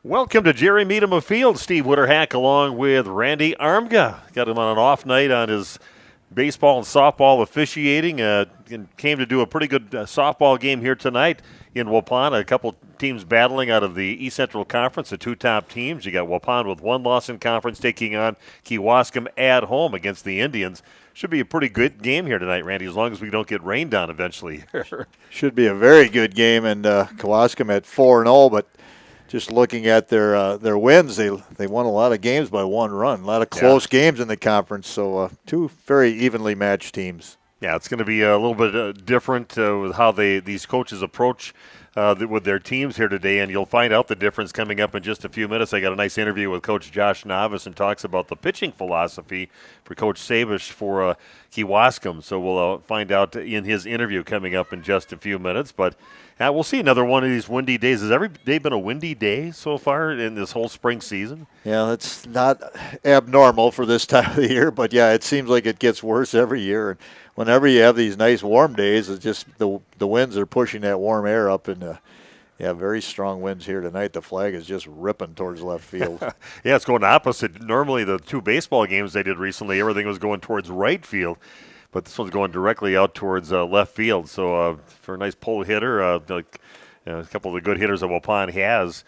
Welcome to Jerry Meadham of Field. Steve Witterhack along with Randy Armga. Got him on an off night on his baseball and softball officiating. And came to do a pretty good softball game here tonight in Waupun. A couple teams battling out of the East Central Conference, the two top teams. You got Waupun with one loss in conference taking on Kewaskum at home against the Indians. Should be a pretty good game here tonight, Randy, as long as we don't get rained on eventually. Should be a very good game, and Kewaskum at 4-0, but just looking at their wins, they won a lot of games by one run. A lot of close games in the conference, so two very evenly matched teams. Yeah, it's going to be a little bit different with how these coaches approach with their teams here today, and you'll find out the difference coming up in just a few minutes. I got a nice interview with Coach Josh Novice and talks about the pitching philosophy for Coach Sabish for Kewaskum. So we'll find out in his interview coming up in just a few minutes. But we'll see another one of these windy days. Has every day been a windy day so far in this whole spring season? Yeah, that's not abnormal for this time of the year, but yeah, it seems like it gets worse every year. And whenever you have these nice warm days, it's just the winds are pushing that warm air up, and very strong winds here tonight. The flag is just ripping towards left field. Yeah, it's going opposite. Normally the two baseball games they did recently, everything was going towards right field. But this one's going directly out towards left field. So for a nice pull hitter, a couple of the good hitters that Waupun has,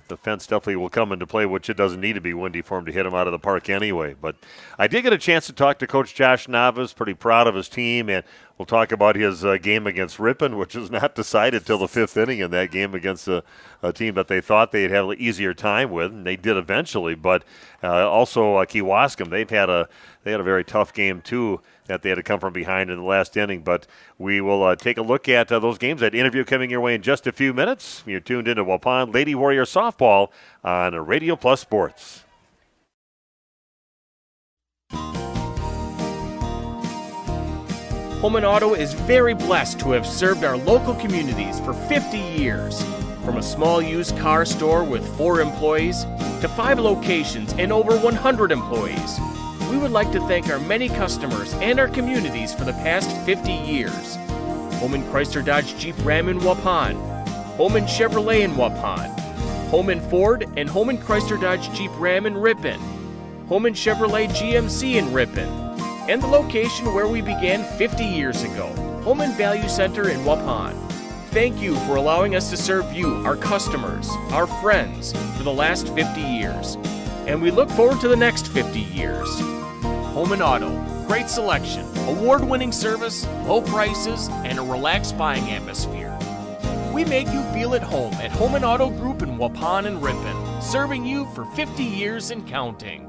the fence definitely will come into play, which it doesn't need to be windy for him to hit him out of the park anyway. But I did get a chance to talk to Coach Josh Novice, pretty proud of his team, and we'll talk about his game against Ripon, which was not decided till the fifth inning in that game against a team that they thought they'd have an easier time with, and they did eventually. But also Kewaskum, they had a very tough game too that they had to come from behind in the last inning. But we will take a look at those games. That interview coming your way in just a few minutes. You're tuned into Waupun Lady Warrior Softball on Radio Plus Sports. Holman Auto is very blessed to have served our local communities for 50 years. From a small used car store with 4 employees to 5 locations and over 100 employees, we would like to thank our many customers and our communities for the past 50 years. Holman Chrysler Dodge Jeep Ram in Waupun, Holman Chevrolet in Waupun, Holman Ford and Holman Chrysler Dodge Jeep Ram in Ripon, Holman Chevrolet GMC in Ripon, and the location where we began 50 years ago, Holman Value Center in Waupun. Thank you for allowing us to serve you, our customers, our friends, for the last 50 years. And we look forward to the next 50 years. Holman Auto, great selection, award-winning service, low prices, and a relaxed buying atmosphere. We make you feel at home at Holman Auto Group in Waupun and Ripon, serving you for 50 years and counting.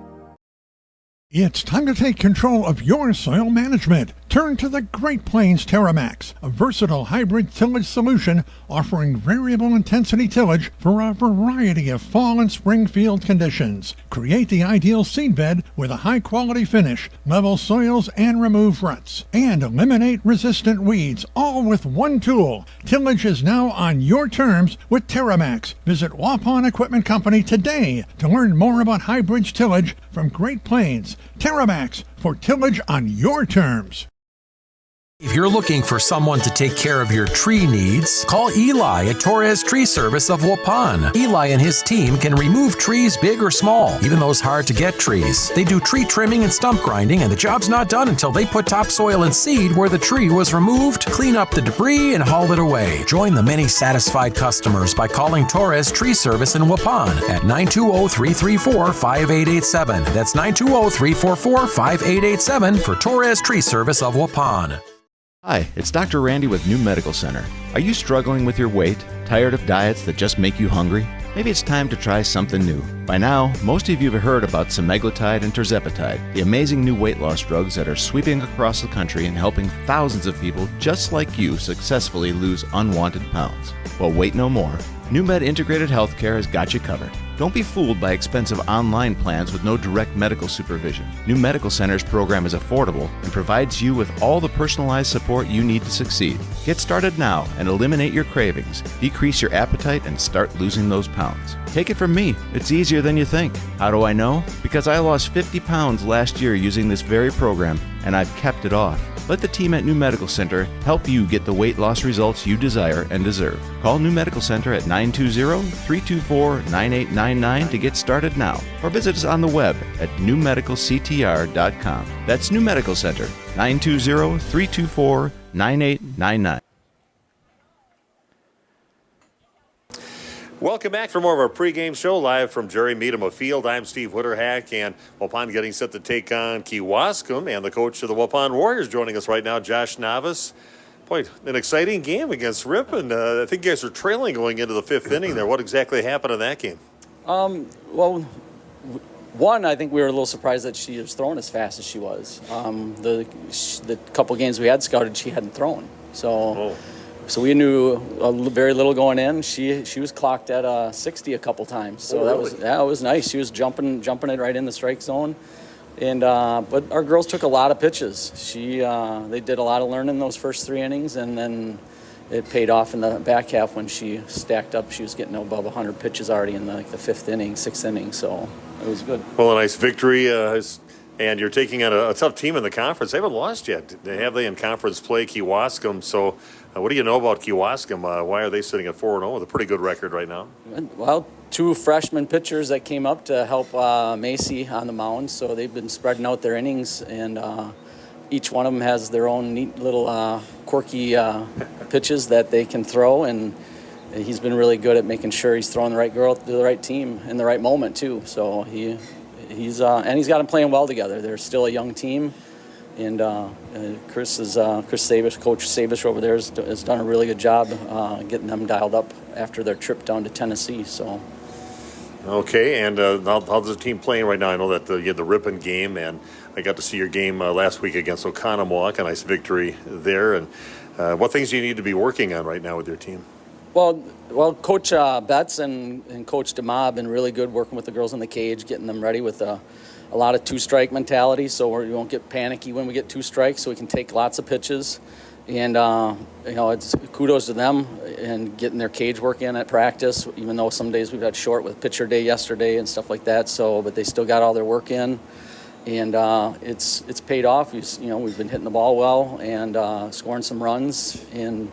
It's time to take control of your soil management. Turn to the Great Plains TerraMax, a versatile hybrid tillage solution offering variable intensity tillage for a variety of fall and spring field conditions. Create the ideal seedbed with a high-quality finish, level soils and remove ruts, and eliminate resistant weeds, all with one tool. Tillage is now on your terms with TerraMax. Visit Waupun Equipment Company today to learn more about hybrid tillage from Great Plains. TerraMax, for tillage on your terms. If you're looking for someone to take care of your tree needs, call Eli at Torres Tree Service of Waupun. Eli and his team can remove trees big or small, even those hard-to-get trees. They do tree trimming and stump grinding, and the job's not done until they put topsoil and seed where the tree was removed, clean up the debris, and haul it away. Join the many satisfied customers by calling Torres Tree Service in Waupun at 920-334-5887. That's 920-344-5887 for Torres Tree Service of Waupun. Hi, it's Dr. Randy with New Medical Center. Are you struggling with your weight? Tired of diets that just make you hungry? Maybe it's time to try something new. By now, most of you have heard about semaglutide and tirzepatide, the amazing new weight loss drugs that are sweeping across the country and helping thousands of people just like you successfully lose unwanted pounds. Well, wait no more. NewMed Integrated Healthcare has got you covered. Don't be fooled by expensive online plans with no direct medical supervision. New Medical Center's program is affordable and provides you with all the personalized support you need to succeed. Get started now and eliminate your cravings, decrease your appetite, and start losing those pounds. Take it from me, it's easier than you think. How do I know? Because I lost 50 pounds last year using this very program, and I've kept it off. Let the team at New Medical Center help you get the weight loss results you desire and deserve. Call New Medical Center at 920-324-9899 to get started now, or visit us on the web at newmedicalctr.com. That's New Medical Center, 920-324-9899. Welcome back for more of our pregame show live from Jerry Meadham Field. I'm Steve Witterhack, and Waupun getting set to take on Kewaskum, and the coach of the Waupun Warriors joining us right now, Josh Novice. Boy, an exciting game against Ripon. I think you guys are trailing going into the fifth inning there. What exactly happened in that game? Well, one, I think we were a little surprised that she was throwing as fast as she was. The couple games we had scouted, she hadn't thrown. So we knew very little going in. She was clocked at 60 a couple times. So that was nice. She was jumping it right in the strike zone. And but our girls took a lot of pitches. They did a lot of learning those first 3 innings, and then it paid off in the back half when she stacked up. She was getting above 100 pitches already in the fifth inning, sixth inning. So it was good. Well, a nice victory. And you're taking on a tough team in the conference. They haven't lost yet. They in conference play, Kewaskum. So what do you know about Kewaskum? Why are they sitting at 4-0 with a pretty good record right now? Well, 2 freshman pitchers that came up to help Macy on the mound. So they've been spreading out their innings, and each one of them has their own neat little quirky pitches that they can throw. And he's been really good at making sure he's throwing the right girl to the right team in the right moment, too. So he's got them playing well together. They're still a young team, and Chris Sabish, Coach Sabish over there, has done a really good job getting them dialed up after their trip down to Tennessee. So. Okay, and how's the team playing right now? I know that you had the Ripon game, and I got to see your game last week against Oconomowoc, a nice victory there. And what things do you need to be working on right now with your team? Well, Coach Betts and Coach DeMa have been really good working with the girls in the cage, getting them ready with a lot of 2-strike mentality, so we won't get panicky when we get 2 strikes, so we can take lots of pitches. And, it's kudos to them and getting their cage work in at practice, even though some days we've had short with pitcher day yesterday and stuff like that. So, but they still got all their work in, and it's paid off. We've been hitting the ball well and scoring some runs, and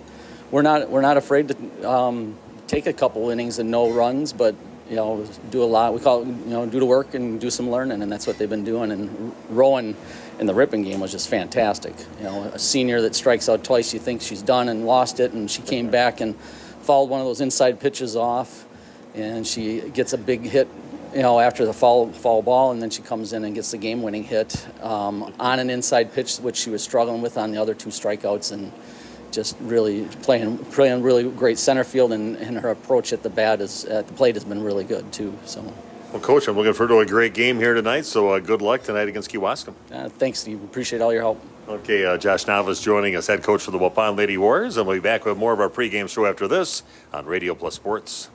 we're not afraid to take a couple innings and no runs, but do a lot. We call it, do the work and do some learning, and that's what they've been doing. And Rowan in the Ripon game was just fantastic. A senior that strikes out twice, you think she's done and lost it, and she came back and fouled one of those inside pitches off, and she gets a big hit, after the foul ball, and then she comes in and gets the game-winning hit on an inside pitch, which she was struggling with on the other 2 strikeouts, and just really playing really great center field, and her approach at the plate has been really good too. So. Well, Coach, I'm looking forward to a great game here tonight, so good luck tonight against Kewaskum. Thanks, Steve. Appreciate all your help. Okay, Josh Novice joining us, head coach for the Waupun Lady Warriors, and we'll be back with more of our pregame show after this on Radio Plus Sports.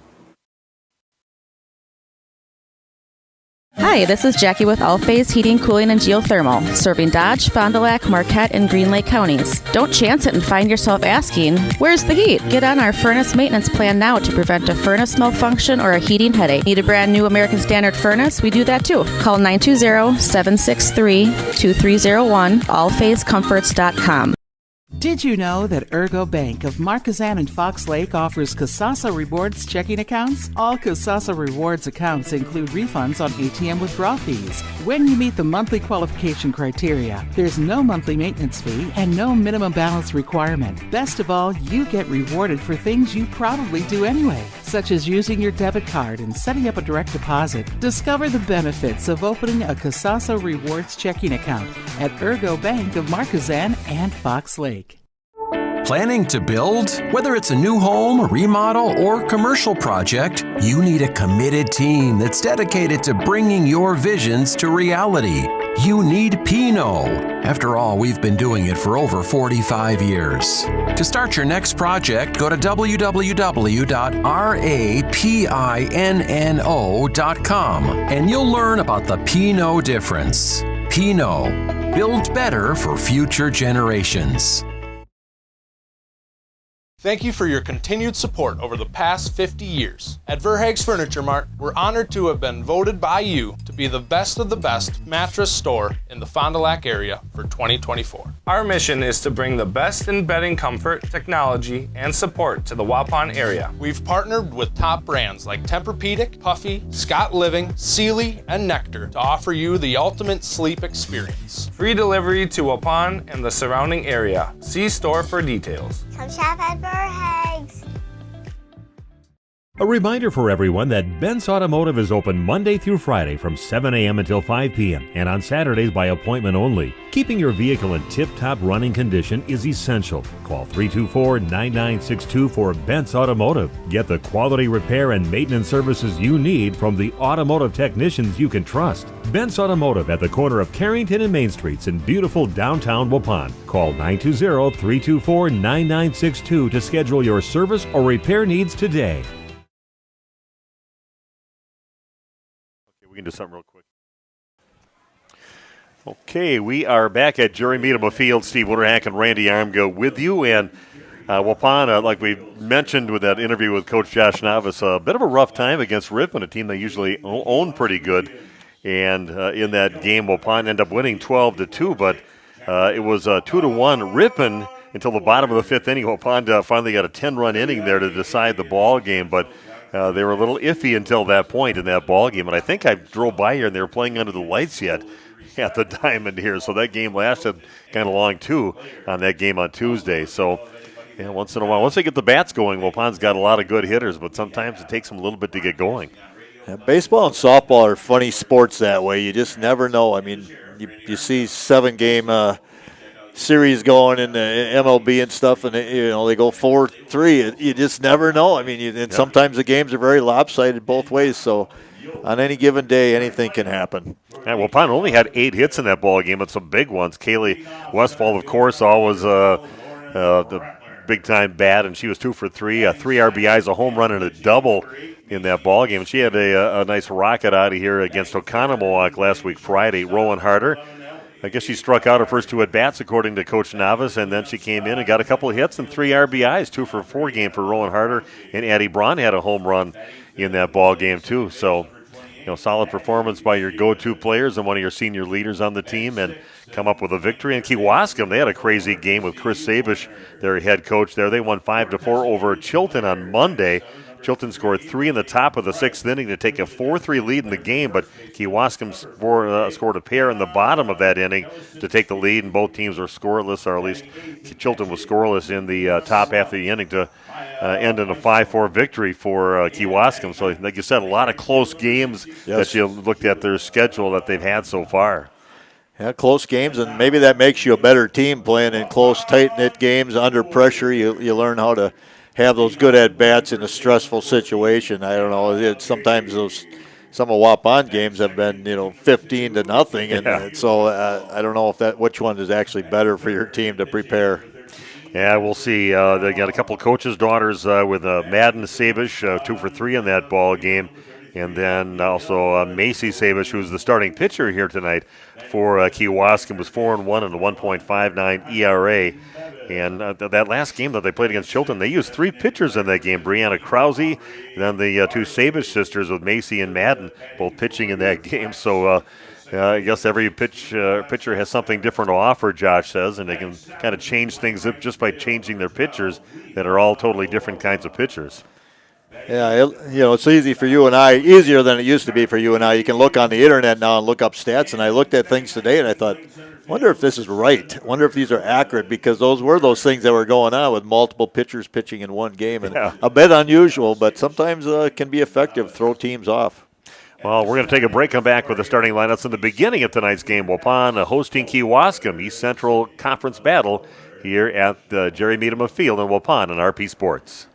Hi, this is Jackie with All Phase Heating, Cooling, and Geothermal, serving Dodge, Fond du Lac, Marquette, and Green Lake counties. Don't chance it and find yourself asking, where's the heat? Get on our furnace maintenance plan now to prevent a furnace malfunction or a heating headache. Need a brand new American Standard furnace? We do that too. Call 920-763-2301, allphasecomforts.com. Did you know that Ergo Bank of Marquezan and Fox Lake offers Casasa Rewards checking accounts? All Casasa Rewards accounts include refunds on ATM withdrawal fees. When you meet the monthly qualification criteria, there's no monthly maintenance fee and no minimum balance requirement. Best of all, you get rewarded for things you probably do anyway, such as using your debit card and setting up a direct deposit. Discover the benefits of opening a Casasa Rewards checking account at Ergo Bank of Marquezan and Fox Lake. Planning to build? Whether it's a new home, remodel, or commercial project, you need a committed team that's dedicated to bringing your visions to reality. You need Pino. After all, we've been doing it for over 45 years. To start your next project, go to www.rapinno.com and you'll learn about the Pino difference. Pino. Build better for future generations. Thank you for your continued support over the past 50 years. At Verhaeg's Furniture Mart, we're honored to have been voted by you to be the best of the best mattress store in the Fond du Lac area for 2024. Our mission is to bring the best in bedding comfort, technology, and support to the Waupun area. We've partnered with top brands like Tempur-Pedic, Puffy, Scott Living, Sealy, and Nectar to offer you the ultimate sleep experience. Free delivery to Waupun and the surrounding area. See store for details. Come shop at Verhaeg's. A reminder for everyone that Ben's Automotive is open Monday through Friday from 7 a.m. until 5 p.m. and on Saturdays by appointment only. Keeping your vehicle in tip-top running condition is essential. Call 324-9962 for Ben's Automotive. Get the quality repair and maintenance services you need from the automotive technicians you can trust. Ben's Automotive at the corner of Carrington and Main Streets in beautiful downtown Waupun. Call 920-324-9962 to schedule your service or repair needs today. We can do something real quick. Okay, we are back at Jerry Meadema Field. Steve Winterhack and Randy Armgo with you. And Waupun, like we mentioned with that interview with Coach Josh Novice, a bit of a rough time against Ripon, a team they usually own pretty good. And in that game, Waupun ended up winning 12-2, but it was 2-1 Ripon until the bottom of the fifth inning. Waupun finally got a 10-run inning there to decide the ball game, but they were a little iffy until that point in that ball game. And I think I drove by here and they were playing under the lights yet at the Diamond here. So that game lasted kind of long, too, on that game on Tuesday. So, yeah, once in a while, once they get the bats going, Waupun's got a lot of good hitters, but sometimes it takes them a little bit to get going. Yeah, baseball and softball are funny sports that way. You just never know. I mean, you see 7-game series going in the MLB and stuff, and they go 4-3. You just never know. I mean, sometimes the games are very lopsided both ways. So, on any given day, anything can happen. Yeah, Waupun only had 8 hits in that ball game, but some big ones. Kaylee Westfall, of course, always the big-time bat, and she was 2 for 3, 3 RBIs, a home run, and a double in that ball game. She had a nice rocket out of here against Oconomowoc last week, Friday. Rowan Harder, I guess she struck out her first 2 at-bats, according to Coach Novice, and then she came in and got a couple of hits and 3 RBIs, 2 for 4 game for Rowan Harder, and Addie Braun had a home run in that ball game, too. So, solid performance by your go-to players and one of your senior leaders on the team, and come up with a victory. And Kewaskum, they had a crazy game with Chris Sabish, their head coach there. They won 5-4 over Chilton on Monday. Chilton scored 3 in the top of the 6th inning to take a 4-3 lead in the game, but Kewaskum scored a pair in the bottom of that inning to take the lead, and both teams were scoreless, or at least Chilton was scoreless in the top half of the inning to end in a 5-4 victory for Kewaskum. So, like you said, a lot of close games that you looked at their schedule that they've had so far. Yeah, close games, and maybe that makes you a better team playing in close, tight-knit games under pressure. You learn how to have those good at-bats in a stressful situation. I don't know. Sometimes some of Waupun games have been 15-0, and so I don't know which one is actually better for your team to prepare. Yeah, we'll see. They got a couple of coaches' daughters with Madden Sabish, 2 for 3 in that ball game. And then also Macy Sabish, who's the starting pitcher here tonight for Kewaskum, was 4-1 and a 1.59 ERA. And that last game that they played against Chilton, they used 3 pitchers in that game. Brianna Krause, then the 2 Sabish sisters with Macy and Madden, both pitching in that game. So I guess every pitcher has something different to offer, Josh says, and they can kind of change things up just by changing their pitchers that are all totally different kinds of pitchers. Yeah, it's easy for you and I, easier than it used to be for you and I. You can look on the internet now and look up stats, and I looked at things today and I thought, wonder if this is right. Wonder if these are accurate, because those were those things that were going on with multiple pitchers pitching in one game. And a bit unusual, but sometimes can be effective, throw teams off. Well, we're going to take a break, come back with the starting lineups in the beginning of tonight's game. Waupun hosting Kewaskum, East Central Conference battle here at the Jerry Meadema Field in Waupun on RP Sports.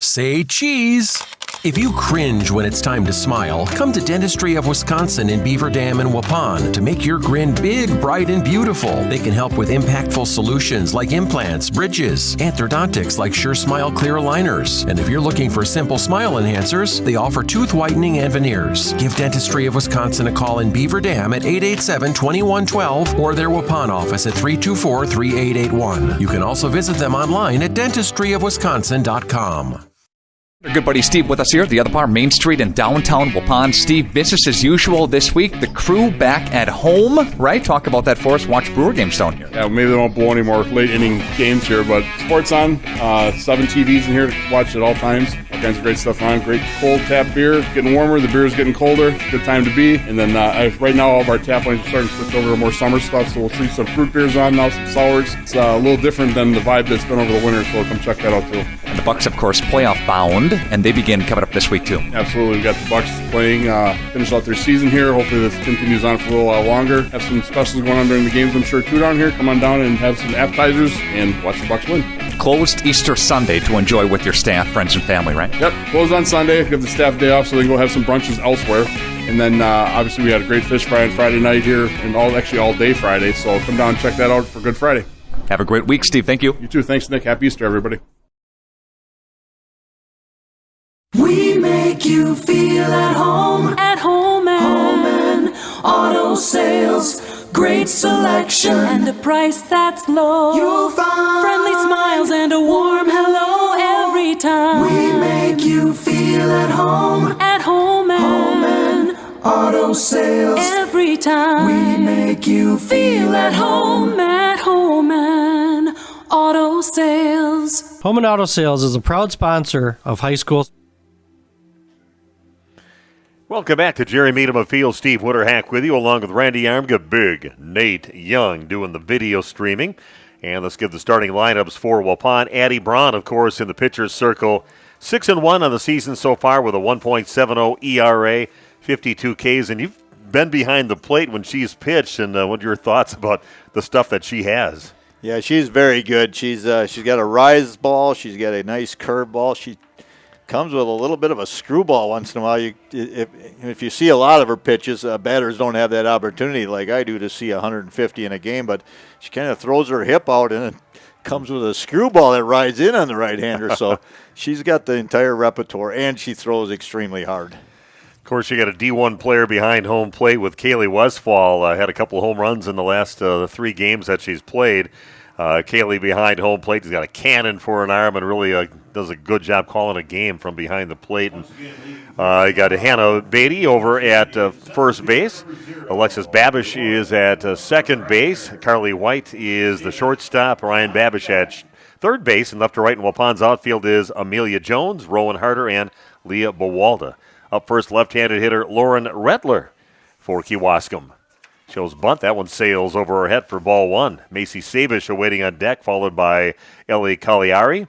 Say cheese. If you cringe when it's time to smile, come to Dentistry of Wisconsin in Beaver Dam and Waupun to make your grin big, bright, and beautiful. They can help with impactful solutions like implants, bridges, orthodontics like Sure Smile clear aligners. And if you're looking for simple smile enhancers, they offer tooth whitening and veneers. Give Dentistry of Wisconsin a call in Beaver Dam at 887-2112 or their Waupun office at 324-3881. You can also visit them online at dentistryofwisconsin.com. Our good buddy Steve with us here at the other part, Main Street in downtown Waupun. Steve, business as usual this week. The crew back at home, right? Talk about that for us. Watch Brewer games down here. Yeah, maybe they won't blow any more late inning games here, but sports on. 7 TVs in here to watch at all times. All kinds of great stuff on. Great cold tap beer. Getting warmer. The beer is getting colder. Good time to be. And then right now all of our tap lines are starting to switch over to more summer stuff, so we'll see some fruit beers on now, some sours. It's a little different than the vibe that's been over the winter, so come check that out too. And the Bucks, of course, playoff bound, and they begin coming up this week too. Absolutely. We've got the Bucks playing, finish out their season here. Hopefully this continues on for a little while longer. Have some specials going on during the games, I'm sure, too, down here. Come on down and have some appetizers and watch the Bucks win. Closed Easter Sunday to enjoy with your staff, friends, and family, right? Yep. Closed on Sunday. Give the staff a day off so they can go have some brunches elsewhere. And then obviously we had a great fish fry on Friday night here and all day Friday. So come down and check that out for Good Friday. Have a great week, Steve. Thank you. You too. Thanks, Nick. Happy Easter, everybody. We make you feel at home and auto sales. Great selection and a price that's low. You'll find friendly smiles and a warm hello every time. We make you feel at home and auto sales. Every time we make you feel at home and auto sales. Home and Auto Sales is a proud sponsor of high school. Welcome back to Jerry Meadham of Field. Steve Winterhack with you, along with Randy Armga, Big Nate Young doing the video streaming. And let's give the starting lineups for Waupun. Addie Braun, of course, in the pitcher's circle. 6-1 on the season so far with a 1.70 ERA, 52 Ks. And you've been behind the plate when she's pitched. And what are your thoughts about the stuff that she has? Yeah, she's very good. She's got a rise ball. She's got a nice curve ball. She comes with a little bit of a screwball once in a while. If you see a lot of her pitches, batters don't have that opportunity like I do to see 150 in a game, but she kind of throws her hip out and it comes with a screwball that rides in on the right-hander. So she's got the entire repertoire, and she throws extremely hard. Of course, you got a D1 player behind home plate with Kaylee Westfall. Had a couple of home runs in the last 3 games that she's played. Kaylee behind home plate. She's got a cannon for an arm and really does a good job calling a game from behind the plate. And you got Hannah Beatty over at first base. Alexis Babish is at second base. Carly White is the shortstop. Ryan Babish at third base. And left to right in Waupun's outfield is Amelia Jones, Rowan Harder, and Leah Bawalda. Up first, left-handed hitter Lauren Rettler for Kewaskum. Shows bunt. That one sails over her head for ball 1. Macy Sabish awaiting on deck, followed by Ellie Cagliari.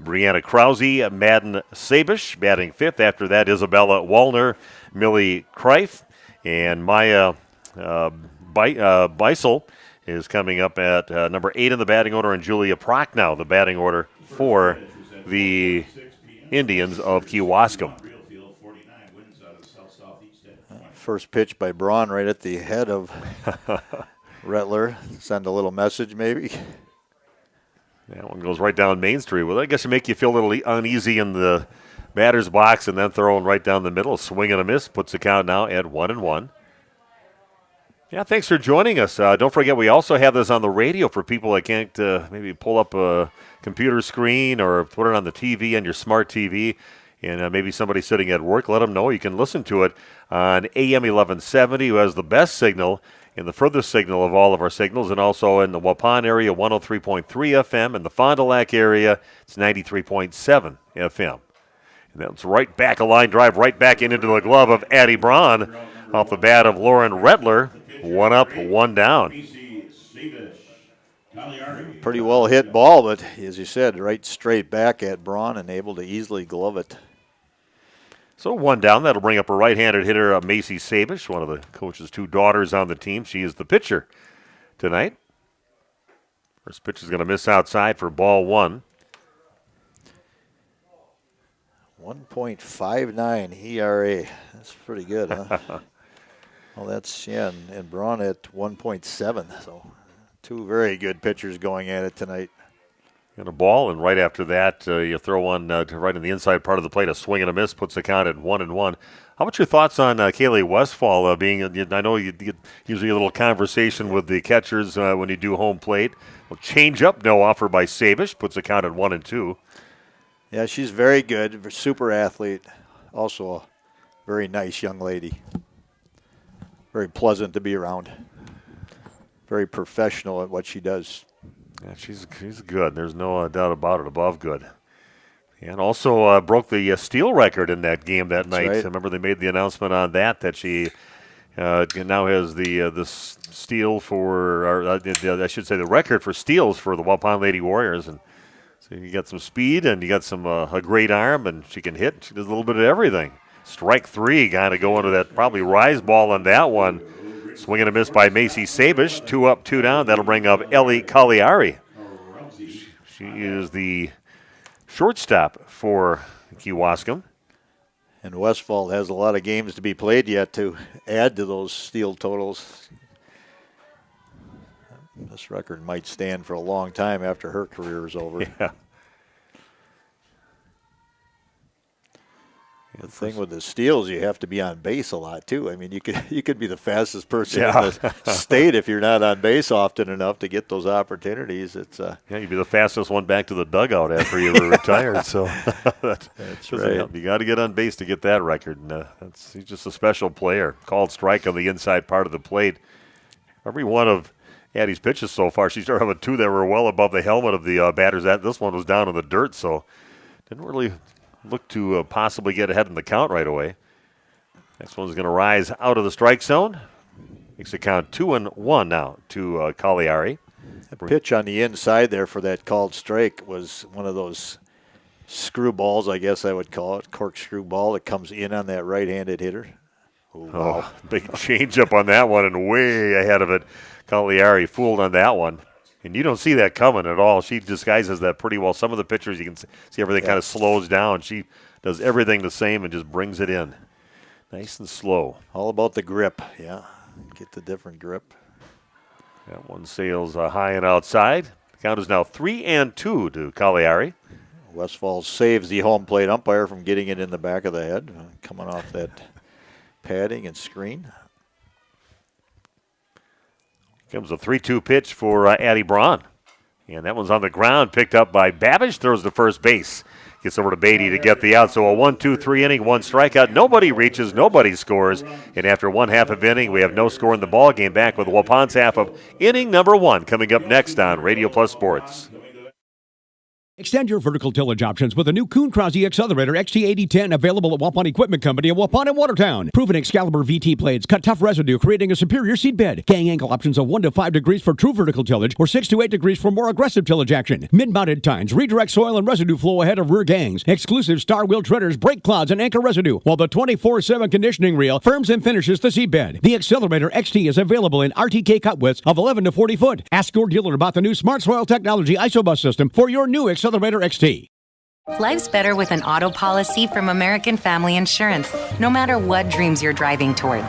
Brianna Krause, Madden Sabish batting 5th. After that, Isabella Wallner, Millie Kreif, and Maya Beisel is coming up at number 8 in the batting order, and Julia Prochnow, the batting order for the Indians of Kewaskum. First pitch by Braun right at the head of Rettler. Send a little message maybe. That one goes right down Main Street. Well, I guess it make you feel a little uneasy in the batter's box, and then throwing right down the middle. Swing and a miss. Puts the count now at 1-1. Yeah, thanks for joining us. Don't forget, we also have this on the radio for people that can't maybe pull up a computer screen or put it on the TV, on your smart TV. And maybe somebody sitting at work, let them know. You can listen to it on AM 1170, who has the best signal and the furthest signal of all of our signals, and also in the Waupun area, 103.3 FM. In the Fond du Lac area, it's 93.7 FM. And that's right back, a line drive right back into the glove of Addie Braun off the bat of Lauren Rettler. 1 up, 1 down. Pretty well hit ball, but as you said, right straight back at Braun and able to easily glove it. So 1 down. That'll bring up a right-handed hitter, Macy Sabish, one of the coach's 2 daughters on the team. She is the pitcher tonight. First pitch is going to miss outside for ball 1. 1.59 ERA. That's pretty good, huh? Well, that's, and Braun at 1.7. So 2 very good pitchers going at it tonight. And a ball, and right after that, you throw one right in the inside part of the plate. A swing and a miss puts the count at 1-1. How about your thoughts on Kaylee Westfall being? I know you get usually a little conversation with the catchers when you do home plate. Well, change up, no offer by Sabish, puts the count at 1-2. Yeah, she's very good, super athlete. Also a very nice young lady. Very pleasant to be around. Very professional at what she does. Yeah, she's good. There's no doubt about it. Above good. And also broke the steal record in that game that night. Right. I remember they made the announcement on that she now has the steal for, or I should say the record for steals for the Waupun Lady Warriors. And so you got some speed and you got some a great arm, and she can hit. She does a little bit of everything. Strike 3, kind of going to that probably rise ball on that one. Swing and a miss by Macy Sabish. 2 up, 2 down. That'll bring up Ellie Cagliari. She is the shortstop for Kewaskum. And Westfall has a lot of games to be played yet to add to those steal totals. This record might stand for a long time after her career is over. Yeah. The thing with the steals, you have to be on base a lot too. I mean, you could be the fastest person in the state if you're not on base often enough to get those opportunities. It's you'd be the fastest one back to the dugout after you were retired. So that's right. Help. You got to get on base to get that record. And, he's just a special player. Called strike on the inside part of the plate. Every one of Addie's pitches so far, she started having 2 that were well above the helmet of the batters. This one was down in the dirt, so didn't really look to possibly get ahead in the count right away. Next one's going to rise out of the strike zone. Makes the count 2-1 now to Cagliari. The pitch on the inside there for that called strike was one of those screw balls, I guess I would call it, corkscrew ball that comes in on that right-handed hitter. Ooh, wow. Big changeup on that one and way ahead of it. Cagliari fooled on that one. And you don't see that coming at all. She disguises that pretty well. Some of the pitchers, you can see everything kind of slows down. She does everything the same and just brings it in. Nice and slow. All about the grip, yeah. Get the different grip. That one sails high and outside. The count is now 3-2 to Cagliari. Westfall saves the home plate umpire from getting it in the back of the head, coming off that padding and screen. Comes a 3-2 pitch for Addie Braun. And that one's on the ground, picked up by Babbage, throws to first base. Gets over to Beatty to get the out. So a 1-2-3 inning, 1 strikeout. Nobody reaches, nobody scores. And after 1/2 of inning, we have no score in the ball game. Back with Waupun's half of inning number 1 coming up next on Radio Plus Sports. Extend your vertical tillage options with a new Kuhn Krause Accelerator XT8010 available at Waupun Equipment Company in Waupun and Watertown. Proven Excalibur VT blades cut tough residue, creating a superior seed bed. Gang angle options of 1 to 5 degrees for true vertical tillage or 6 to 8 degrees for more aggressive tillage action. Mid-mounted tines redirect soil and residue flow ahead of rear gangs. Exclusive star wheel treaders, brake clods, and anchor residue, while the 24/7 conditioning reel firms and finishes the seed bed. The Accelerator XT is available in RTK cut widths of 11 to 40 foot. Ask your dealer about the new Smart Soil Technology ISOBUS system for your new Accelerator XT. Life's better with an auto policy from American Family Insurance, no matter what dreams you're driving towards.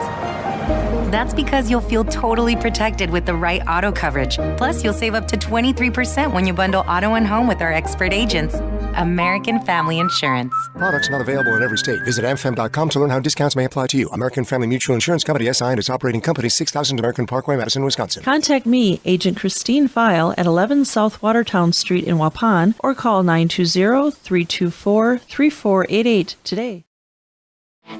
That's because you'll feel totally protected with the right auto coverage. Plus, you'll save up to 23% when you bundle auto and home with our expert agents. American Family Insurance. Products not available in every state. Visit amfam.com to learn how discounts may apply to you. American Family Mutual Insurance Company, SI, and its operating company, 6000 American Parkway, Madison, Wisconsin. Contact me, Agent Christine File, at 11 South Watertown Street in Waupun, or call 920-324-3488 today.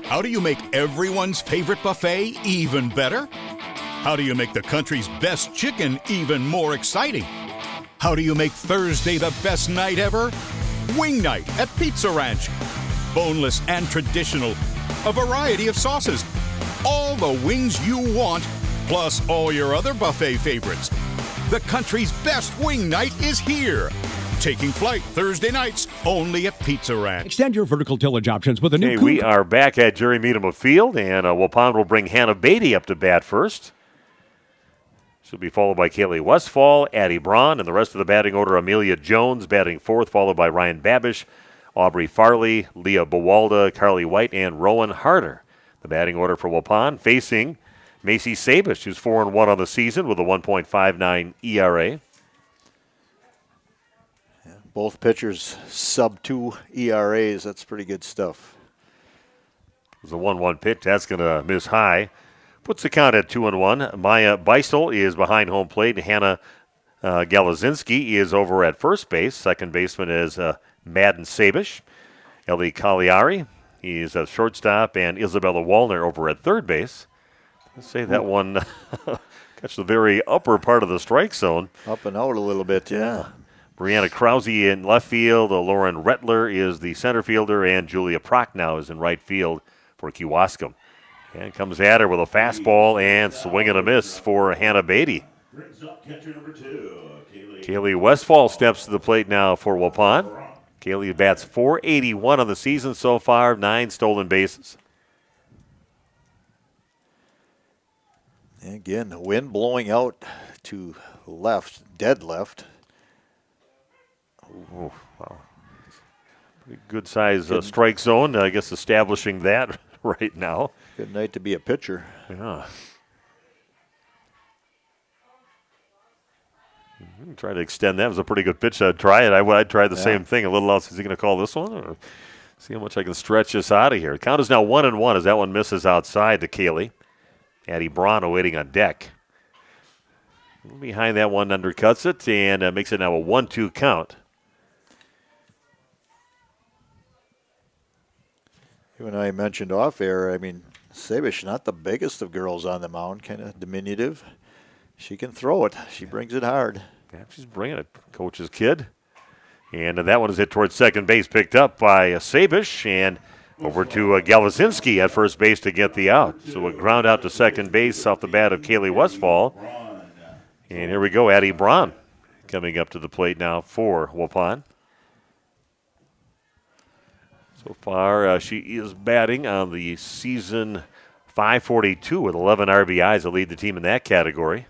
How do you make everyone's favorite buffet even better? How do you make the country's best chicken even more exciting? How do you make Thursday the best night ever? Wing night at Pizza Ranch. Boneless and traditional. A variety of sauces. All the wings you want, plus all your other buffet favorites. The country's best wing night is here. Taking flight Thursday nights only at Pizza Ranch. Extend your vertical tillage options with a new We are back at Jerry Meadham Field, and Waupun will bring Hannah Beatty up to bat first. She'll be followed by Kaylee Westfall, Addie Braun, and the rest of the batting order, Amelia Jones batting fourth, followed by Ryan Babish, Aubrey Farley, Leah Bawalda, Carly White, and Rowan Harder. The batting order for Waupun facing Macy Sabish, who's 4-1 on the season with a 1.59 ERA. Both pitchers sub-2 ERAs. That's pretty good stuff. It was a 1-1 pitch. That's going to miss high. Puts the count at 2-1. Maya Beistel is behind home plate. Hannah Galazinski is over at first base. Second baseman is Madden Sabish. Ellie Cagliari, he's at shortstop. And Isabella Wallner over at third base. Let's say that one catch the very upper part of the strike zone. Up and out a little bit, yeah. Brianna Krause in left field. Lauren Rettler is the center fielder. And Julia Prochnow is in right field for Kewaskum. And comes at her with a fastball and swing and a miss for Hannah Beatty. Kaylee Westfall steps to the plate now for Waupun. Kaylee bats .481 on the season so far, 9 stolen bases. And again, the wind blowing out to left, dead left. Oh, wow. Pretty good size strike zone, I guess, establishing that right now. Good night to be a pitcher. Yeah. Try to extend that. It was a pretty good pitch. I'd try it. I'd try the same thing. A little else. Is he going to call this one? Or see how much I can stretch this out of here. The count is now 1-1 as that one misses outside to Kaylee. Addie Braun waiting on deck. Behind that one undercuts it and makes it now a 1-2 count. You and I mentioned off air, I mean, Sabish, not the biggest of girls on the mound, kind of diminutive. She can throw it. She brings it hard. Yeah, she's bringing it. Coach's kid. And that one is hit towards second base, picked up by Sabish, and over to Galazinski at first base to get the out. So a ground out to second base off the bat of Kaylee Westfall. And here we go, Addie Braun coming up to the plate now for Waupun. So far, she is batting on the season .542 with 11 RBIs to lead the team in that category.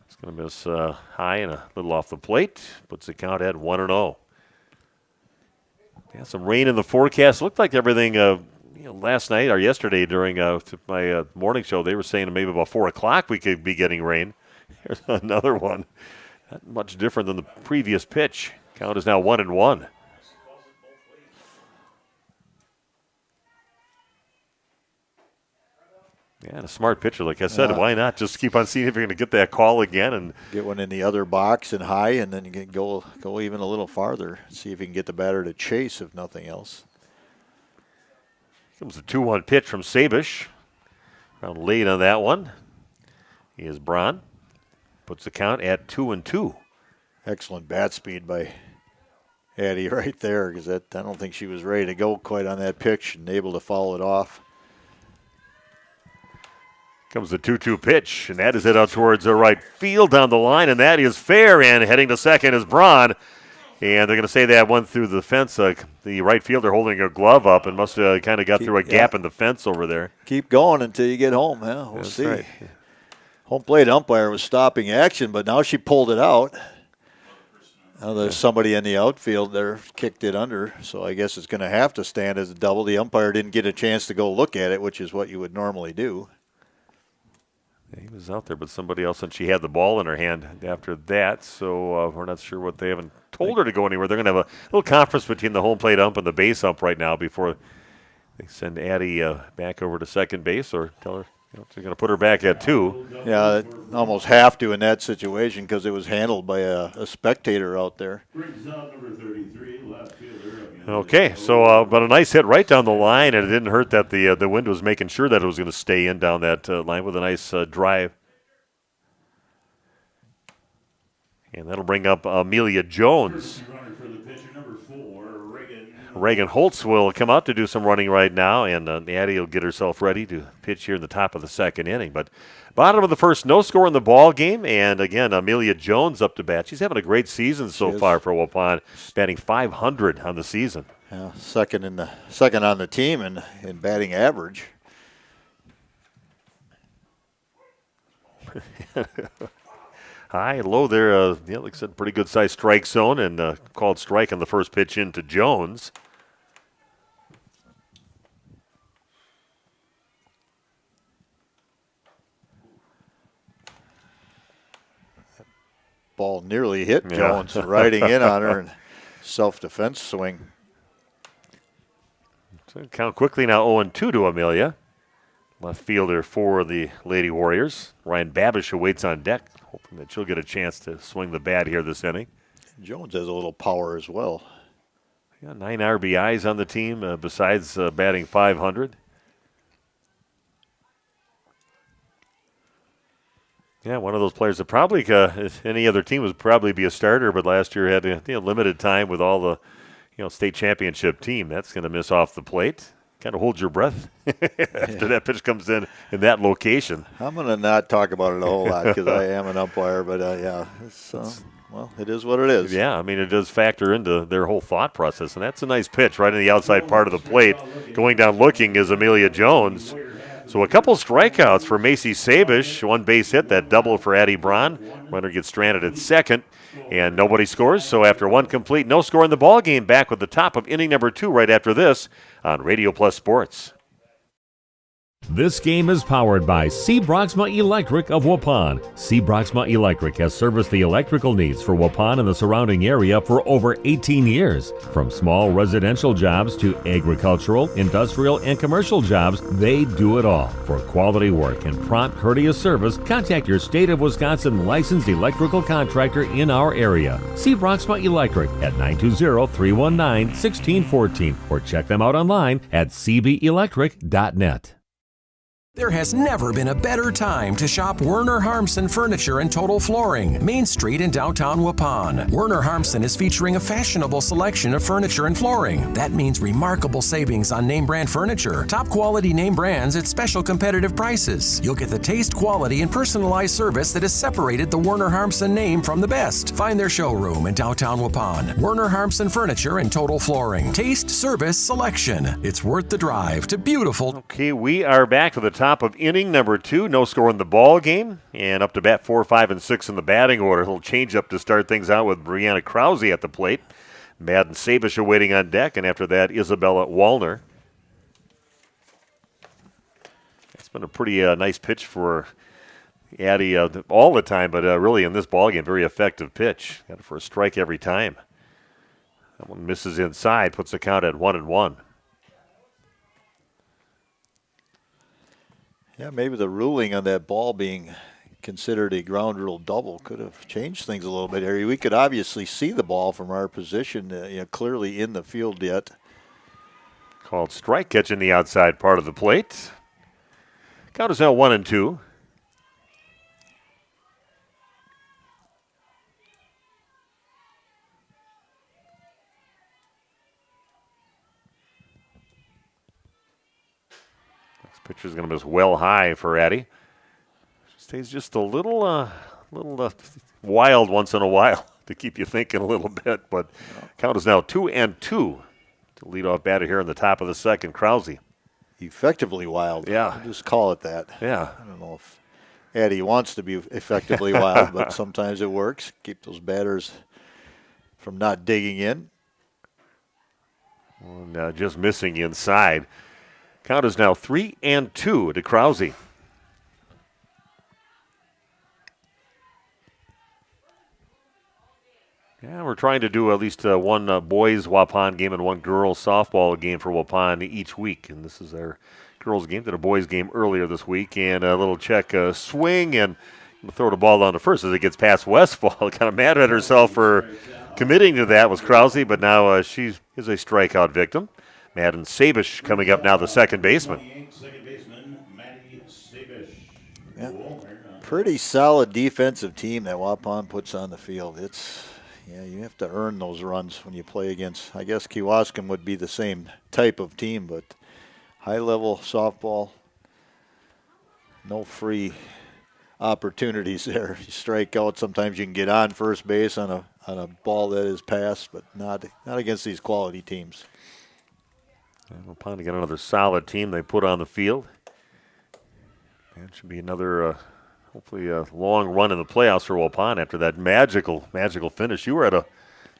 It's going to miss high and a little off the plate. Puts the count at 1-0. Yeah, some rain in the forecast. Looked like everything last night or yesterday during my morning show, they were saying maybe about 4 o'clock we could be getting rain. Here's another one. Not much different than the previous pitch. Count is now 1-1. Yeah, and a smart pitcher, like I said. Why not just keep on seeing if you're going to get that call again and get one in the other box and high, and then you can go even a little farther. See if you can get the batter to chase, if nothing else. Comes the 2-1 pitch from Sabish. Around late on that one. Here's Braun. Puts the count at 2-2. Excellent bat speed by Addie right there, because I don't think she was ready to go quite on that pitch and able to follow it off. Comes the 2-2 pitch, and that is it out towards the right field down the line, and that is fair, and heading to second is Braun. And they're going to say that went through the fence. The right fielder holding a glove up and must have kind of got through a gap in the fence over there. Keep going until you get home. Yeah, we'll see. Right. Home plate umpire was stopping action, but now she pulled it out. Now there's somebody in the outfield there kicked it under, so I guess it's going to have to stand as a double. The umpire didn't get a chance to go look at it, which is what you would normally do. Yeah, he was out there, but somebody else, and she had the ball in her hand after that, so we're not sure what they haven't told her to go anywhere. They're going to have a little conference between the home plate ump and the base ump right now before they send Addie back over to second base or tell her they're going to put her back at 2. Yeah, almost have to in that situation because it was handled by a spectator out there. Okay, so but a nice hit right down the line, and it didn't hurt that the wind was making sure that it was going to stay in down that line with a nice drive. And that'll bring up Amelia Jones. Reagan Holtz will come out to do some running right now, and Addie will get herself ready to pitch here in the top of the second inning. But bottom of the first, no score in the ball game, and again, Amelia Jones up to bat. She's having a great season so far for Waupun, batting .500 on the season. Yeah, second on the team in batting average. High and low there. Like I said, pretty good sized strike zone, and called strike on the first pitch into Jones. Ball nearly hit Jones, riding in on her, and self-defense swing. So count quickly now 0-2 to Amelia. Left fielder for the Lady Warriors. Ryan Babish awaits on deck, hoping that she'll get a chance to swing the bat here this inning. Jones has a little power as well. Yeah, 9 RBIs on the team besides batting .500. Yeah, one of those players that probably, if any other team, would probably be a starter, but last year had limited time with all the state championship team. That's going to miss off the plate. Kind of hold your breath after that pitch comes in that location. I'm going to not talk about it a whole lot because I am an umpire, but it is what it is. Yeah, I mean, it does factor into their whole thought process, and that's a nice pitch right in the outside part of the plate. Going down looking is Amelia Jones. So a couple strikeouts for Macy Sabish. One base hit, that double for Addie Braun. Runner gets stranded at second, and nobody scores. So after one complete, no score in the ball game. Back with the top of inning number 2 right after this on Radio Plus Sports. This game is powered by C. Broxma Electric of Waupun. C. Broxma Electric has serviced the electrical needs for Waupun and the surrounding area for over 18 years. From small residential jobs to agricultural, industrial, and commercial jobs, they do it all. For quality work and prompt, courteous service, contact your State of Wisconsin licensed electrical contractor in our area. C. Broxma Electric at 920-319-1614 or check them out online at cbelectric.net. There has never been a better time to shop Werner Harmsen Furniture and Total Flooring, Main Street in downtown Waupun. Werner Harmsen is featuring a fashionable selection of furniture and flooring. That means remarkable savings on name brand furniture, top quality name brands at special competitive prices. You'll get the taste, quality, and personalized service that has separated the Werner Harmsen name from the best. Find their showroom in downtown Waupun. Werner Harmsen Furniture and Total Flooring. Taste, service, selection. It's worth the drive to beautiful. Okay, we are back to the top of inning number 2. No score in the ball game. And up to bat 4, 5, and 6 in the batting order. A little change up to start things out with Brianna Krause at the plate. Madden Sabish awaiting on deck. And after that, Isabella Wallner. It's been a pretty nice pitch for Addie all the time, but really in this ball game, very effective pitch. Got it for a strike every time. That one misses inside, puts the count at 1-1. Yeah, maybe the ruling on that ball being considered a ground rule double could have changed things a little bit here. We could obviously see the ball from our position, clearly in the field yet. Called strike, catching the outside part of the plate. Count is now 1-2. Pitcher's going to miss well high for Addie. She stays just a little wild once in a while to keep you thinking a little bit. But count is now 2-2 to lead off batter here in the top of the second. Krause. Effectively wild. Yeah. I'll just call it that. Yeah. I don't know if Addie wants to be effectively wild, but sometimes it works. Keep those batters from not digging in. And just missing inside. Count is now 3-2 to Krause. Yeah, we're trying to do at least one boys Waupun game and one girls softball game for Waupun each week. And this is our girls game. Did a boys game earlier this week. And a little check swing and throw the ball down to first as it gets past Westfall. Kind of mad at herself for committing to that was Krause, but now she is a strikeout victim. Madden Sabish coming up now, the second baseman. Yeah. Pretty solid defensive team that Waupun puts on the field. You have to earn those runs when you play against, I guess Kewaskum would be the same type of team, but high-level softball, no free opportunities there. You strike out, sometimes you can get on first base on a ball that is passed, but not against these quality teams. Waupun to get another solid team they put on the field. It should be another Hopefully a long run in the playoffs for Waupun after that magical finish. You were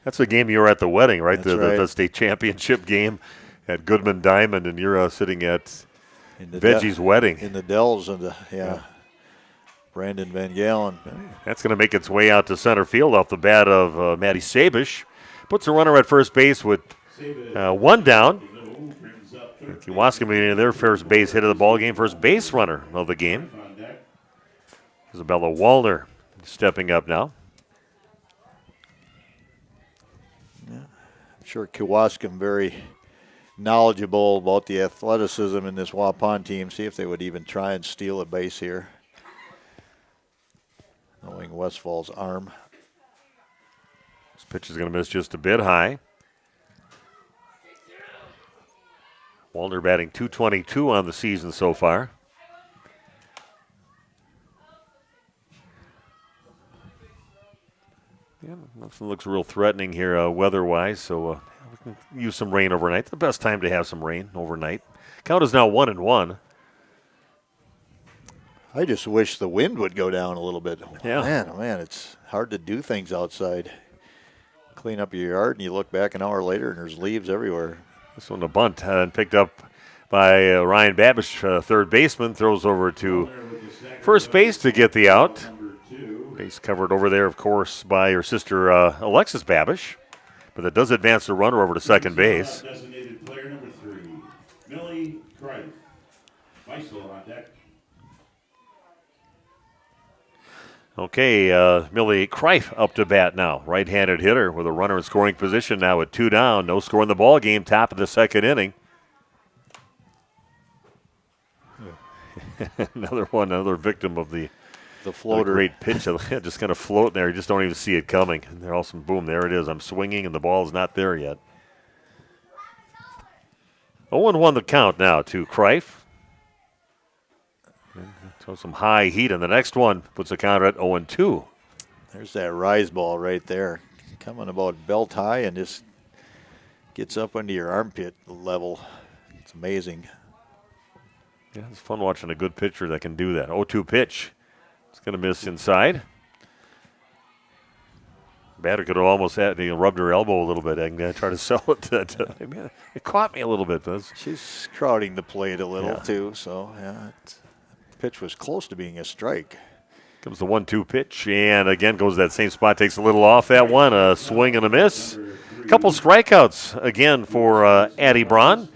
that's the game you were at the wedding, right? That's right. The state championship game at Goodman Diamond, and you're sitting at Veggie's wedding. In the Dells, and Brandon Van Galen. That's going to make its way out to center field off the bat of Matty Sabish. Puts a runner at first base with one down. Kewaskum getting their first base hit of the ball game, first base runner of the game. Isabella Wallner stepping up now. I'm sure Kewaskum very knowledgeable about the athleticism in this Waupun team. See if they would even try and steal a base here. Knowing Westfall's arm. This pitch is going to miss just a bit high. Wallner batting .222 on the season so far. Yeah, nothing looks real threatening here weather-wise, so we can use some rain overnight. The best time to have some rain overnight. Count is now 1-1. I just wish the wind would go down a little bit. Yeah. Man, oh man, it's hard to do things outside. Clean up your yard, and you look back an hour later, and there's leaves everywhere. This one a bunt picked up by Ryan Babish, third baseman, throws over to first base to get the out. Base covered over there, of course, by her sister Alexis Babish, but that does advance the runner over to second base. Designated player number 3, Millie Greif. Weissel on deck. Okay, Millie Greif up to bat now. Right-handed hitter with a runner in scoring position now with 2 down. No score in the ball game, top of the second inning. Another victim of the floater. Great pitch. Just kind of floating there. You just don't even see it coming. And they're also, boom, there it is. I'm swinging, and the ball's not there yet. 0-1 the count now to Greif. So some high heat, and the next one puts the counter at 0-2. There's that rise ball right there. Coming about belt high and just gets up into your armpit level. It's amazing. Yeah, it's fun watching a good pitcher that can do that. 0-2 pitch. It's going to miss inside. Batter could have almost rubbed her elbow a little bit and try to sell it. It caught me a little bit. She's crowding the plate a little too, so yeah. Pitch was close to being a strike. Comes the 1-2 pitch, and again goes that same spot, takes a little off that one, a swing and a miss. A couple strikeouts again for Addie Braun,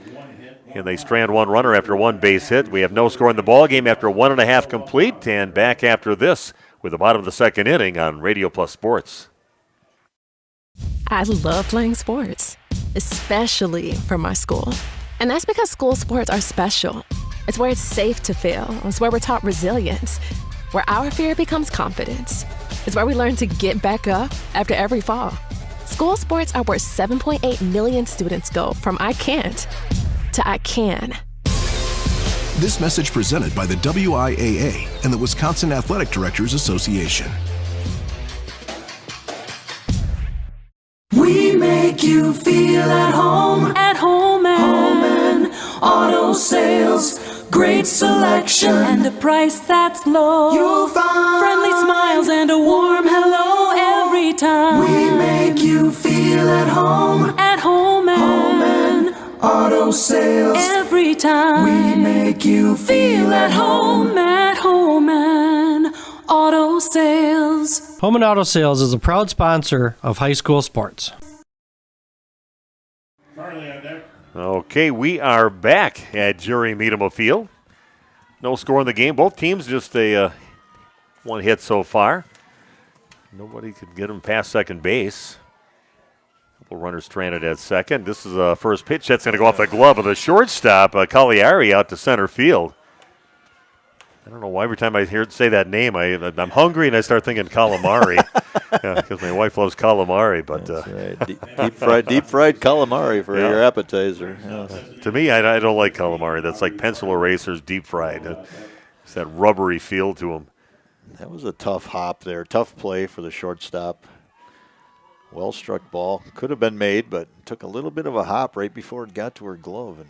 and they strand one runner after one base hit. We have no score in the ball game after 1.5 complete, and back after this with the bottom of the second inning on Radio Plus Sports. I love playing sports, especially for my school. And that's because school sports are special. It's where it's safe to fail. It's where we're taught resilience, where our fear becomes confidence. It's where we learn to get back up after every fall. School sports are where 7.8 million students go from I can't to I can. This message presented by the WIAA and the Wisconsin Athletic Directors Association. We make you feel at home and auto sales. Great selection and a price that's low. You'll find friendly smiles and a warm hello every time. We make you feel at home and auto sales. Every time we make you feel at home and auto sales. Home and Auto Sales is a proud sponsor of high school sports. Okay, we are back at Jerry Meadham Field. No score in the game. Both teams just one hit so far. Nobody could get them past second base. Couple runners stranded at second. This is a first pitch that's going to go off the glove of the shortstop, Cagliari, out to center field. I don't know why every time I hear it say that name, I'm hungry and I start thinking calamari, because my wife loves calamari. But right. deep fried calamari for your appetizer. Yeah. To me, I don't like calamari. That's like pencil erasers, deep fried. It's that rubbery feel to them. That was a tough hop there, tough play for the shortstop. Well struck ball, could have been made, but took a little bit of a hop right before it got to her glove. And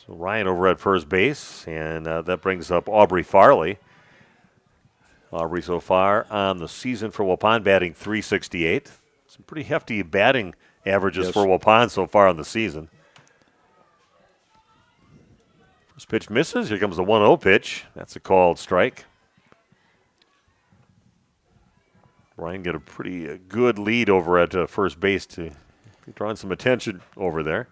So Ryan over at first base, and that brings up Aubrey Farley. Aubrey so far on the season for Waupun batting .368. Some pretty hefty batting averages for Waupun so far on the season. First pitch misses. Here comes the 1-0 pitch. That's a called strike. Ryan get a pretty good lead over at first base to drawing some attention over there.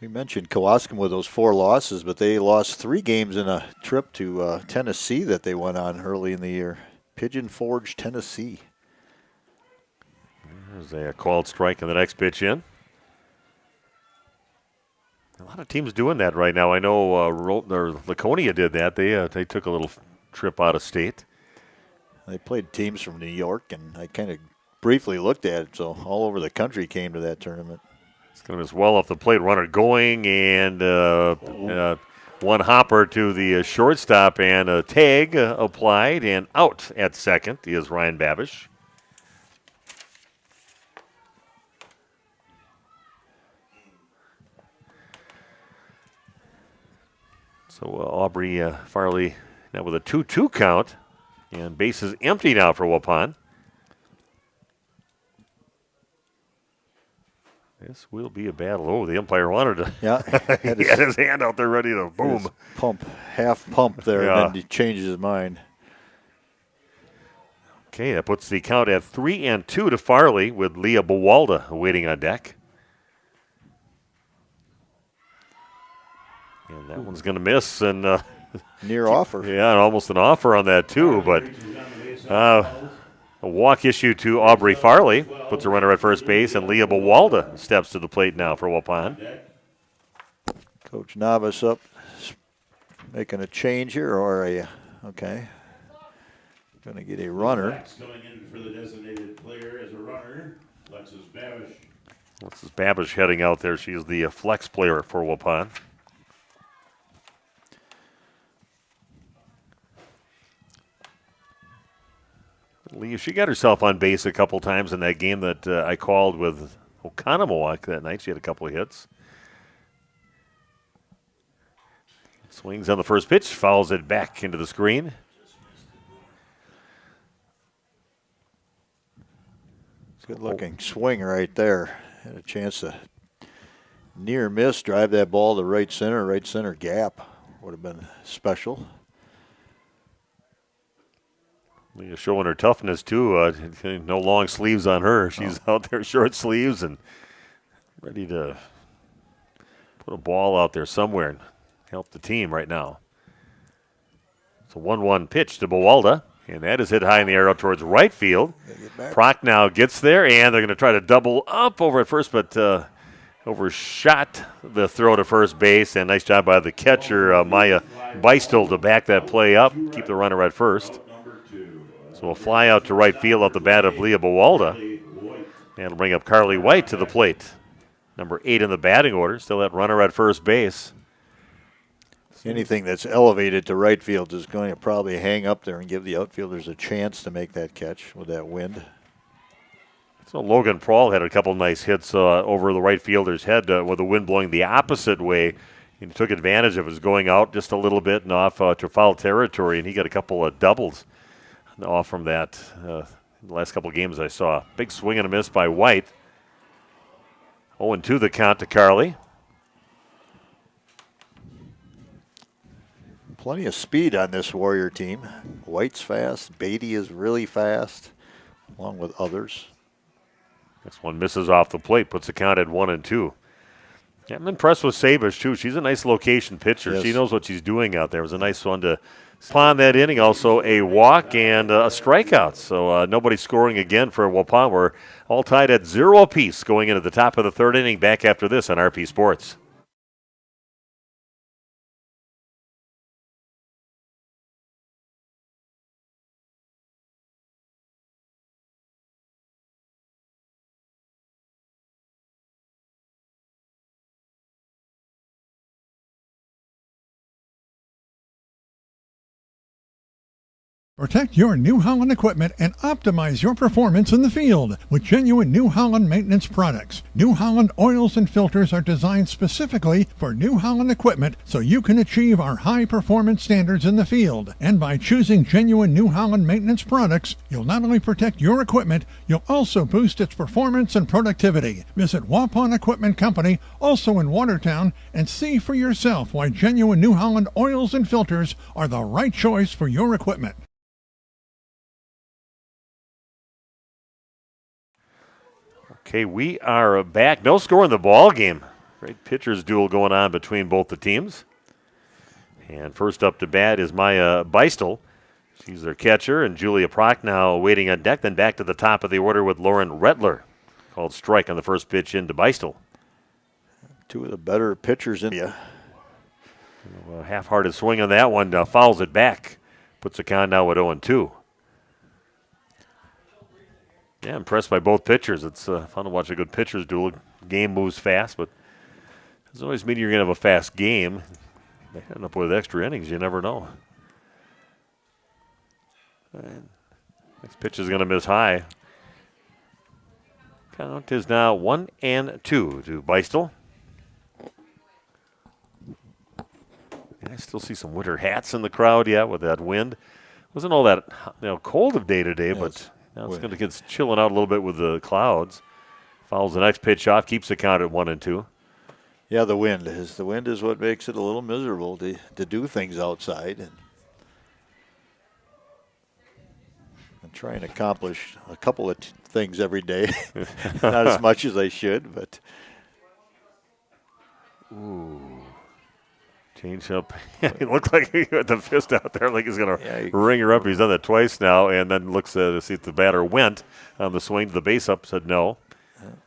We mentioned Kewaskum with those 4 losses, but they lost 3 games in a trip to Tennessee that they went on early in the year. Pigeon Forge, Tennessee. There's a called strike, and the next pitch in. A lot of teams doing that right now. I know Laconia did that. They took a little trip out of state. They played teams from New York, and I kind of briefly looked at it, so all over the country came to that tournament. It's going to miss well off the plate. Runner going, and one hopper to the shortstop, and a tag applied, and out at second is Ryan Babish. So Aubrey Farley now with a 2-2 count, and bases empty now for Waupun. This will be a battle. Oh, the umpire wanted to. Yeah. He had his hand out there ready to boom. Half pump there, and then he changes his mind. Okay, that puts the count at 3-2 to Farley with Leah Bawalda waiting on deck. And that one's going to miss. And near offer. Yeah, and almost an offer on that, too. But a walk issue to Aubrey Farley puts a runner at first base, and Leah Bawalda steps to the plate now for Waupun. Coach Novice up, making a change here, or okay. Going to get a runner. Coming in for the designated player as a runner, Alexis Babish. Alexis Babish heading out there. She is the flex player for Waupun. Lee, she got herself on base a couple times in that game that I called with Oconomowoc that night. She had a couple of hits. Swings on the first pitch, fouls it back into the screen. Good looking swing right there. Had a chance to near miss, drive that ball to right center gap. Would have been special. Leah showing her toughness, too. No long sleeves on her. She's out there short sleeves and ready to put a ball out there somewhere and help the team right now. It's a 1-1 pitch to Bawalda, and that is hit high in the air out towards right field. Prock now gets there, and they're going to try to double up over at first, but overshot the throw to first base, and nice job by the catcher, Maya Beistel, to back that play up, keep the runner at first. So we'll fly out to right field off the bat of Leah Bawalda. And it'll bring up Carly White to the plate. Number 8 in the batting order. Still that runner at first base. Anything that's elevated to right field is going to probably hang up there and give the outfielders a chance to make that catch with that wind. So Logan Prawl had a couple nice hits over the right fielder's head with the wind blowing the opposite way. He took advantage of his going out just a little bit and off to foul territory, and he got a couple of doubles off from that. The last couple of games I saw. Big swing and a miss by White. 0-2 the count to Carly. Plenty of speed on this Warrior team. White's fast. Beatty is really fast, along with others. This one misses off the plate, puts the count at 1-2. Yeah, I'm impressed with Sabish, too. She's a nice location pitcher. Yes. She knows what she's doing out there. It was a nice one to upon that inning. Also a walk and a strikeout. So nobody scoring again for Waupun. We're all tied at 0 apiece going into the top of the third inning. Back after this on RP Sports. Protect your New Holland equipment and optimize your performance in the field with genuine New Holland maintenance products. New Holland oils and filters are designed specifically for New Holland equipment so you can achieve our high performance standards in the field. And by choosing genuine New Holland maintenance products, you'll not only protect your equipment, you'll also boost its performance and productivity. Visit Waupun Equipment Company, also in Watertown, and see for yourself why genuine New Holland oils and filters are the right choice for your equipment. Okay, we are back. No score in the ball game. Great pitchers duel going on between both the teams. And first up to bat is Maya Beistel. She's their catcher, and Julia Prochnow waiting on deck. Then back to the top of the order with Lauren Rettler. Called strike on the first pitch into Beistel. Two of the better pitchers in you. A half-hearted swing on that one. Fouls it back. Puts the count now at 0-2. Yeah, impressed by both pitchers. It's fun to watch a good pitchers duel. Game moves fast, but it doesn't always mean you're going to have a fast game. They end up with extra innings. You never know. And next pitch is going to miss high. Count is now 1-2 to Beistel. I still see some winter hats in the crowd, yeah, with that wind. Wasn't all that cold of day today, but now it's going to get chilling out a little bit with the clouds. Fouls the next pitch off, keeps the count at 1-2. Yeah, the wind is what makes it a little miserable to do things outside and try and accomplish a couple of things every day. Not as much as I should, but. Ooh. Change up. It looked like he got the fist out there, like he's going to ring her up. He's done that twice now, and then looks to see if the batter went on the swing to the base up. Said no.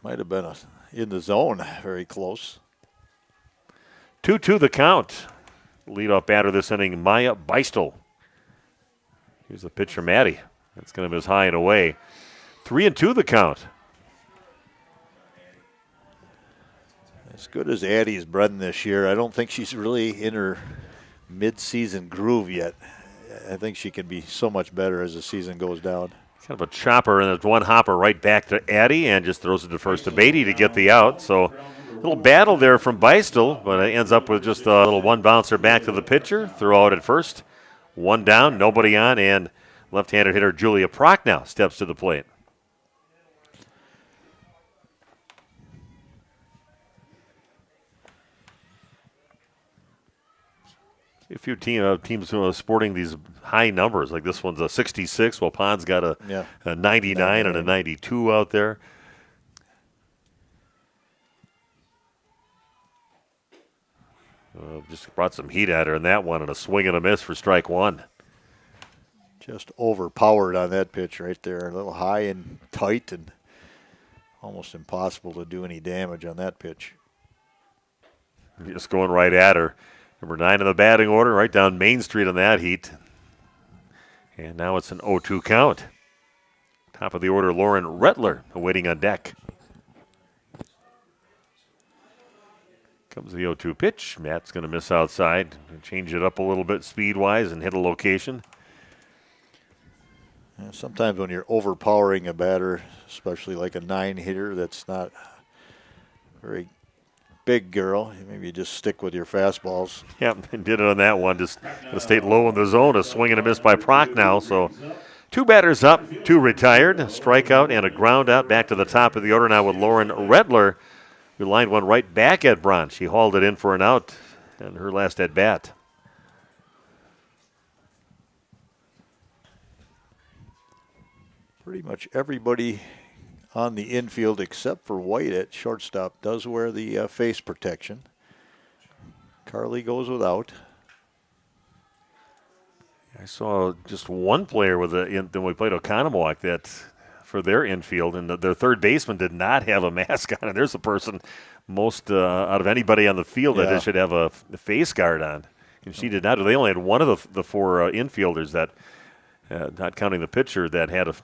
Might have been in the zone, very close. 2-2 the count. Leadoff batter this inning, Maya Beistel. Here's the pitcher, Maddie. That's going to miss high and away. 3-2 the count. As good as Addie's bred this year, I don't think she's really in her mid-season groove yet. I think she can be so much better as the season goes down. Kind of a chopper, and there's one hopper right back to Addie, and just throws it to first to Beatty to get the out. So a little battle there from Beistel, but it ends up with just a little one bouncer back to the pitcher. Throw out at first. One down, nobody on, and left-handed hitter Julia Prochnow steps to the plate. A few teams sporting these high numbers. Like this one's a 66, while Pond's got a 99 and a 92 out there. Just brought some heat at her in that one, and a swing and a miss for strike one. Just overpowered on that pitch right there. A little high and tight and almost impossible to do any damage on that pitch. Just going right at her. Number 9 in the batting order, right down Main Street on that heat. And now it's an 0-2 count. Top of the order, Lauren Rettler, awaiting on deck. Comes the 0-2 pitch. Matt's going to miss outside. Change it up a little bit speed-wise and hit a location. Yeah, sometimes when you're overpowering a batter, especially like a 9 hitter that's not very big girl, maybe you just stick with your fastballs. Yep, and did it on that one. Just stayed low in the zone. A swing and a miss by Prochnow. So 2 batters up, 2 retired. A strikeout and a ground out. Back to the top of the order now with Lauren Rettler, who lined one right back at Braun. She hauled it in for an out in her last at bat. Pretty much everybody on the infield except for White at shortstop does wear the face protection. Carly goes without. I saw just one player with when we played Oconomowoc that for their infield, and their third baseman did not have a mask on. And there's a person most out of anybody on the field that should have a face guard on, and she did not. They only had one of the 4 infielders that, not counting the pitcher, that had a